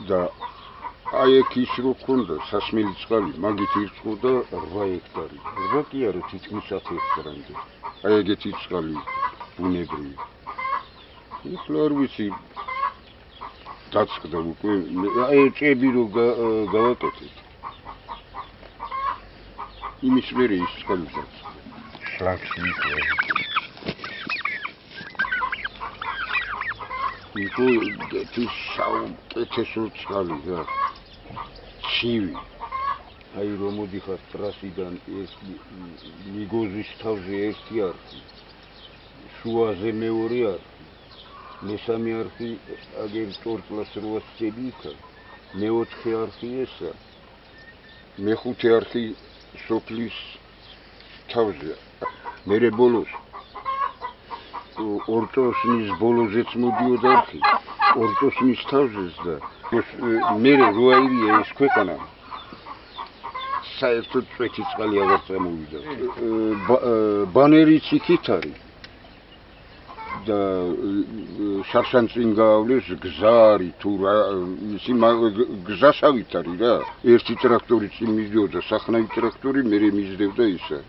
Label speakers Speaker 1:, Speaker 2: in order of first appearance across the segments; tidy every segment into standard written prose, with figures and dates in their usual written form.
Speaker 1: და აი ეგ ის რო ქონდა სასმელი წყალი, მაგით ირწყვდა 8 ჰექტარი. 8 კი არა, თითქმის 10 ჰექტარამდე. აი ეგეთი წყალი ბუნებრივი. ეხლა არ ვიცი დაწყდა უკვე, აი ჭები რო გავაკეთეთ. იმის მერე ის წყალი დაწყდა. შლანგს ვიყო. იყო ეს საუკეთესო წყალი რა. ცივი. აი რომ მოდიხარ ტრასიდან ეს მიგოზის თავზე ერთი არხი. შუაზე მეორე არხი. მესამე არხი აგერ ტორტლას როა სცები იქა. მეოთხე არხი ესა. მეხუთე არხი სოფლის თავზე. მერე ბოლოს ორტოსნის ბოლოზეც მოდიოდა არხი. ორტოსნის თავზეც და მერე როაირია ეს ქვეყანა. საერთოდ წვეთი წყალი აღარ წამოვიდა. ბანერიც იქით არის. და შარშანწინ გაავლეს გზა არის თუ რა ისი გზასავით არის რა. ერთი ტრაქტორი წინ მიდიოდა, სახნავი ტრაქტორი, მერე მისდევდა ისა.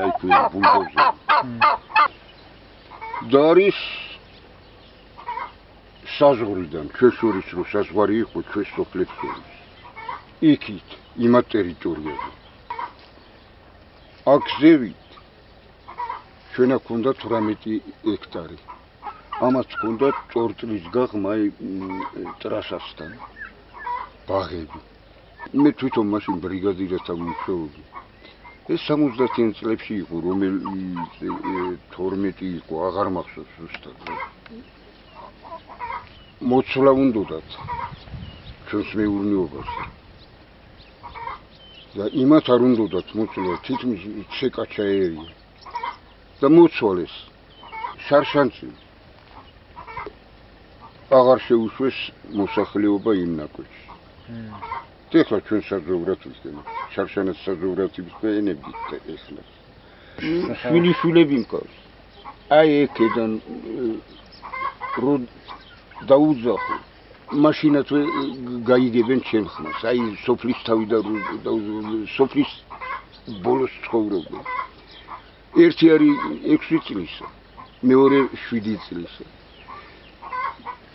Speaker 1: აი თუ ბულდოზერი. და არის საზღვრიდან, ჩვენ შორის რო საზღვარი იყო ჩვენ სოფლებს შორის. იქით, იმათ ტერიტორიაზე. აქ ზევით ჩვენ აქ უნდა 18 ჰექტარი. ამას ჰქონდა ტორტლის გაღმა ტრასასთან. ბაღები. მე თვითონ მაშინ ბრიგადირებთან ვიმუშაობდი. ეს 70-იან წლებში იყო, რომელიც 12 იყო, აღარ მახსოვს ზუსტად. მოცვლა უნდათ ჩვენს მეურნეობას. და იმათ არ უნდათ მოცვლა, თითქმის ჩეკაჩა ერია. და მოცვალეს შარშანწი. აღარ შეუშვეს მოსახლეობა იმ ნაკვეთში. ეხლა ჩვენ საძოვრად ვიხდებით. შარშანას საძოვრად ვიყენებთ ეხლა. შვილიშვილები მყავს. აი ეკედან რო დაუძახო. მაშინაც გაიგებენ ჩემ ხმას. აი სოფლის თავი და სოფლის ბოლოს ცხოვრობენ. ერთი არის 6 წლისა, მეორე 7 წლისა.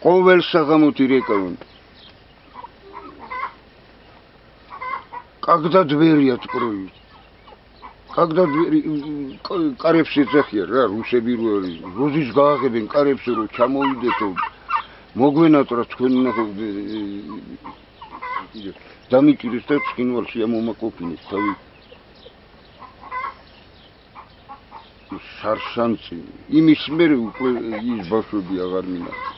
Speaker 1: ყოველ საღამოთი რეკავენ. Когда двери откроют? Когда двери კარებს ეძახიან რა, რუსები როზის გააღებენ კარებს რო ჩამოვიდეთო. მოგვენატრა თქვენ ნახო დამიტირეს და ცხინვალში ამომაკოფინეს თავი. შარშანწი. იმის მერე უკვე ის ბავშვები აღარ მინახავს.